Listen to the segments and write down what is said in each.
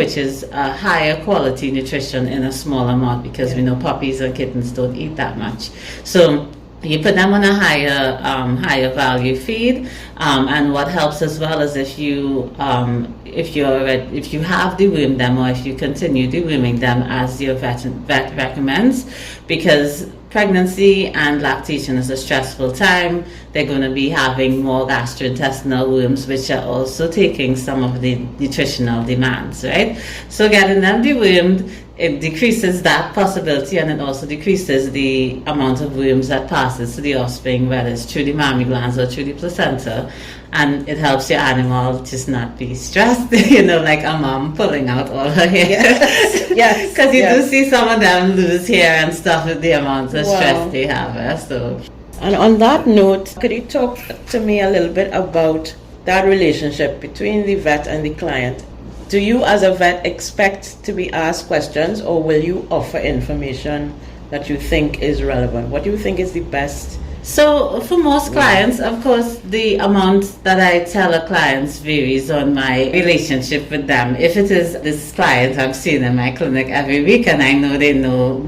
which is a higher quality nutrition in a small amount, because we know puppies and kittens don't eat that much. So you put them on a higher value feed, and what helps as well is if you have dewormed them, or if you continue deworming them as your vet recommends, because pregnancy and lactation is a stressful time. They're going to be having more gastrointestinal worms, which are also taking some of the nutritional demands, right? So getting them dewormed, it decreases that possibility, and it also decreases the amount of worms that passes to the offspring, whether it's through the mammary glands or through the placenta. And it helps your animal just not be stressed, like a mom pulling out all her hair. Yes. Because you do see some of them lose hair and stuff with the amount of stress they have. So. And on that note, could you talk to me a little bit about that relationship between the vet and the client? Do you as a vet expect to be asked questions, or will you offer information that you think is relevant? What do you think is the best? So for most clients, of course, the amount that I tell a clients varies on my relationship with them. If it is this client I'm seeing in my clinic every week, and I know they know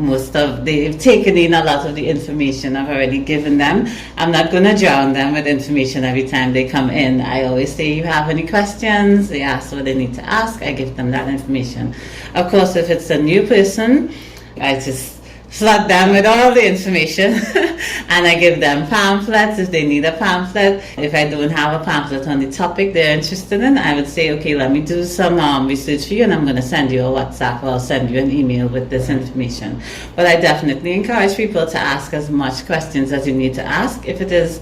they've taken in a lot of the information I've already given them, I'm not going to drown them with information every time they come in. I always say, you have any questions? They ask what they need to ask. I give them that information. Of course, if it's a new person, I just flood them with all the information and I give them pamphlets if they need a pamphlet. If I don't have a pamphlet on the topic they're interested in, I would say, okay, let me do some research for you, and I'm going to send you a WhatsApp, or I'll send you an email with this information. But I definitely encourage people to ask as much questions as you need to ask. If it is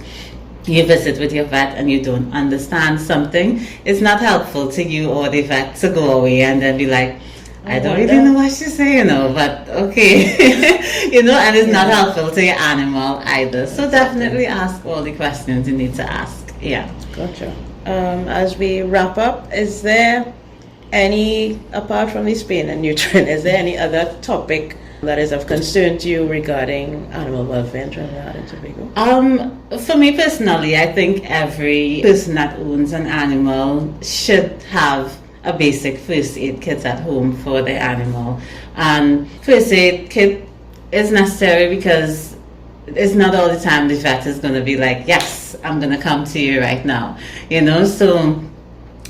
you visit with your vet and you don't understand something, it's not helpful to you or the vet to go away and then be like, I don't really know what you say, but okay. And it's not helpful to your animal either. So definitely ask all the questions you need to ask. Yeah. Gotcha. As we wrap up, is there any, apart from the spaying and neutering, is there any other topic that is of concern to you regarding animal welfare in Trinidad and Tobago? For me personally, I think every person that owns an animal should have a basic first aid kit at home for the animal. And first aid kit is necessary because it's not all the time the vet is going to be like, yes, I'm going to come to you right now. So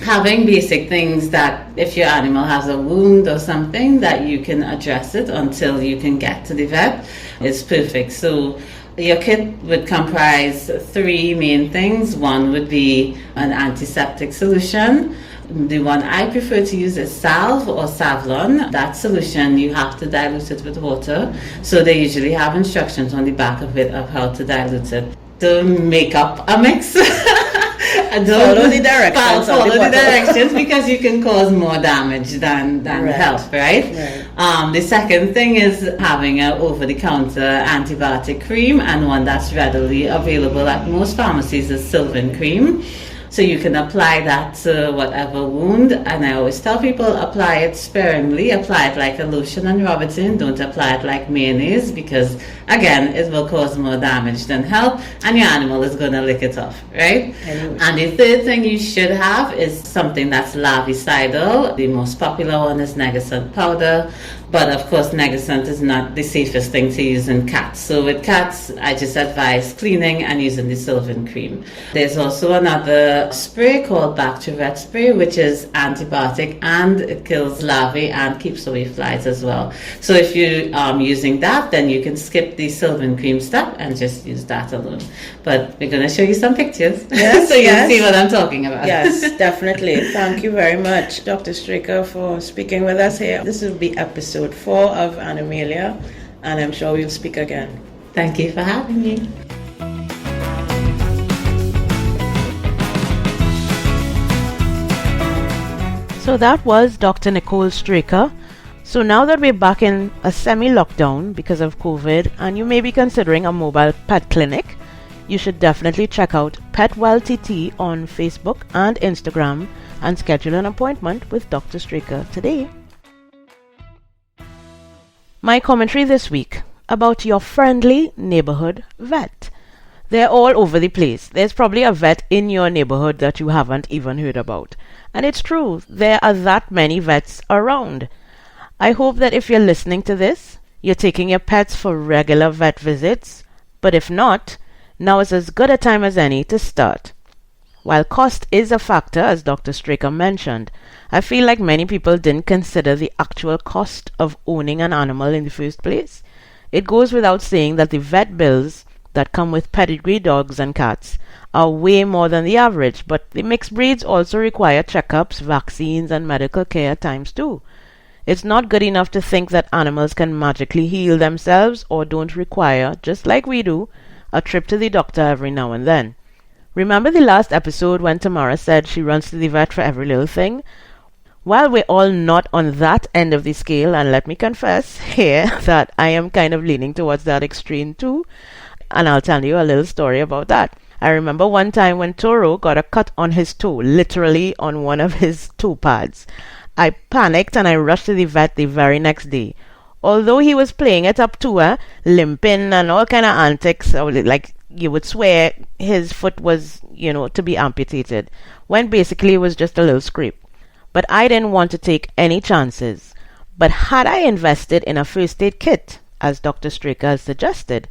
having basic things that if your animal has a wound or something, that you can address it until you can get to the vet is perfect. So your kit would comprise 3 main things. One would be an antiseptic solution. The one I prefer to use is salve or Savlon. That solution, you have to dilute it with water. So they usually have instructions on the back of it of how to dilute it. Don't make up a mix. Follow the directions. Follow the directions because you can cause more damage than help, right? The second thing is having an over-the-counter antibiotic cream, and one that's readily available at most pharmacies is Sylvan cream. So you can apply that to whatever wound, and I always tell people apply it sparingly, apply it like a lotion and rub it in, don't apply it like mayonnaise, because again, it will cause more damage than help, and your animal is going to lick it off, right? And the third thing you should have is something that's larvicidal. The most popular one is Negasant powder, but of course Negasant is not the safest thing to use in cats. So with cats, I just advise cleaning and using the Sylvan cream. There's also another spray called Vet spray, which is antibiotic, and it kills larvae and keeps away flies as well. So if you're using that, then you can skip the Sylvan cream step and just use that alone. But we're going to show you some pictures, so you'll see what I'm talking about. Yes, definitely. Thank you very much, Dr. Straker, for speaking with us here. This will be episode 4 of Animalia, and I'm sure we'll speak again. Thank you for having me. So that was Dr. Nicole Straker. So now that we're back in a semi-lockdown because of COVID, and you may be considering a mobile pet clinic, you should definitely check out PetWellTT on Facebook and Instagram and schedule an appointment with Dr. Straker today. My commentary this week about your friendly neighborhood vet. They're all over the place. There's probably a vet in your neighborhood that you haven't even heard about. And it's true, there are that many vets around. I hope that if you're listening to this, you're taking your pets for regular vet visits. But if not, now is as good a time as any to start. While cost is a factor, as Dr. Straker mentioned, I feel like many people didn't consider the actual cost of owning an animal in the first place. It goes without saying that the vet bills that come with pedigree dogs and cats are way more than the average, but the mixed breeds also require checkups, vaccines, and medical care at times too. It's not good enough to think that animals can magically heal themselves or don't require, just like we do, a trip to the doctor every now and then. Remember the last episode when Tamara said she runs to the vet for every little thing? While we're all not on that end of the scale, and let me confess here that I am kind of leaning towards that extreme too, and I'll tell you a little story about that. I remember one time when Toro got a cut on his toe, literally on one of his toe pads. I panicked and I rushed to the vet the very next day. Although he was playing it up to limping and all kind of antics, like you would swear his foot was, to be amputated, when basically it was just a little scrape. But I didn't want to take any chances. But had I invested in a first aid kit, as Dr. Straker has suggested,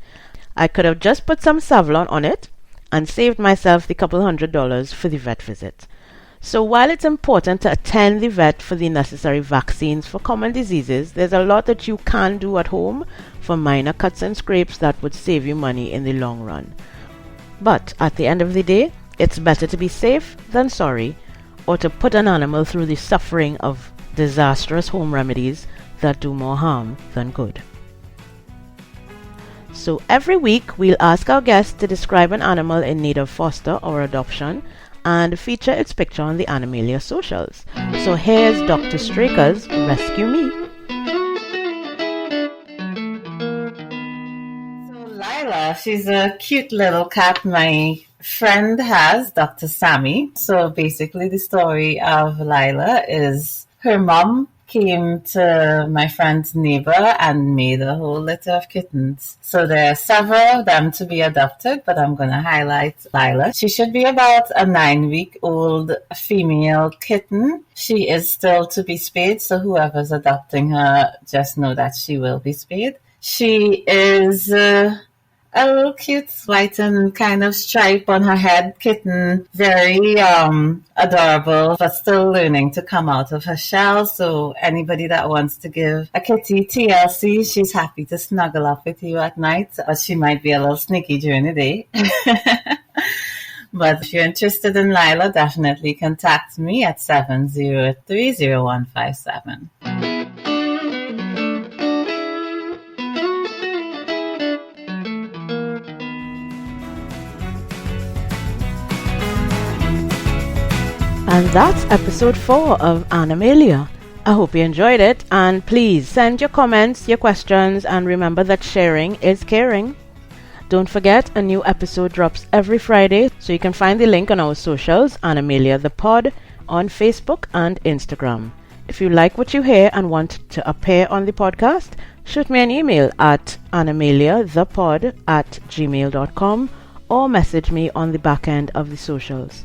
I could have just put some Savlon on it and saved myself the couple $100 for the vet visit. So while it's important to attend the vet for the necessary vaccines for common diseases, there's a lot that you can do at home for minor cuts and scrapes that would save you money in the long run. But at the end of the day, it's better to be safe than sorry, or to put an animal through the suffering of disastrous home remedies that do more harm than good. So every week we'll ask our guests to describe an animal in need of foster or adoption and feature its picture on the Animalia socials. So here's Dr. Straker's Rescue Me. So Lila, she's a cute little cat my friend has, Dr. Sammy. So basically the story of Lila is her mom came to my friend's neighbor and made a whole litter of kittens. So there are several of them to be adopted, but I'm going to highlight Lila. She should be about a 9-week-old female kitten. She is still to be spayed, so whoever's adopting her, just know that she will be spayed. She is a little cute white and kind of stripe on her head kitten, very adorable, but still learning to come out of her shell. So anybody that wants to give a kitty TLC, she's happy to snuggle up with you at night, but she might be a little sneaky during the day. But if you're interested in Lila, definitely contact me at 703-0157. And that's episode 4 of Animalia. I hope you enjoyed it, and please send your comments, your questions, and remember that sharing is caring. Don't forget, a new episode drops every Friday, so you can find the link on our socials, Animalia the Pod, on Facebook and Instagram. If you like what you hear and want to appear on the podcast, shoot me an email at animaliathepod@gmail.com or message me on the back end of the socials.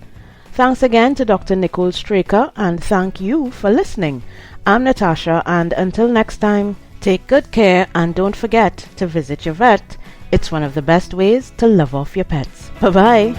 Thanks again to Dr. Nicole Straker, and thank you for listening. I'm Natasha, and until next time, take good care and don't forget to visit your vet. It's one of the best ways to love off your pets. Bye-bye.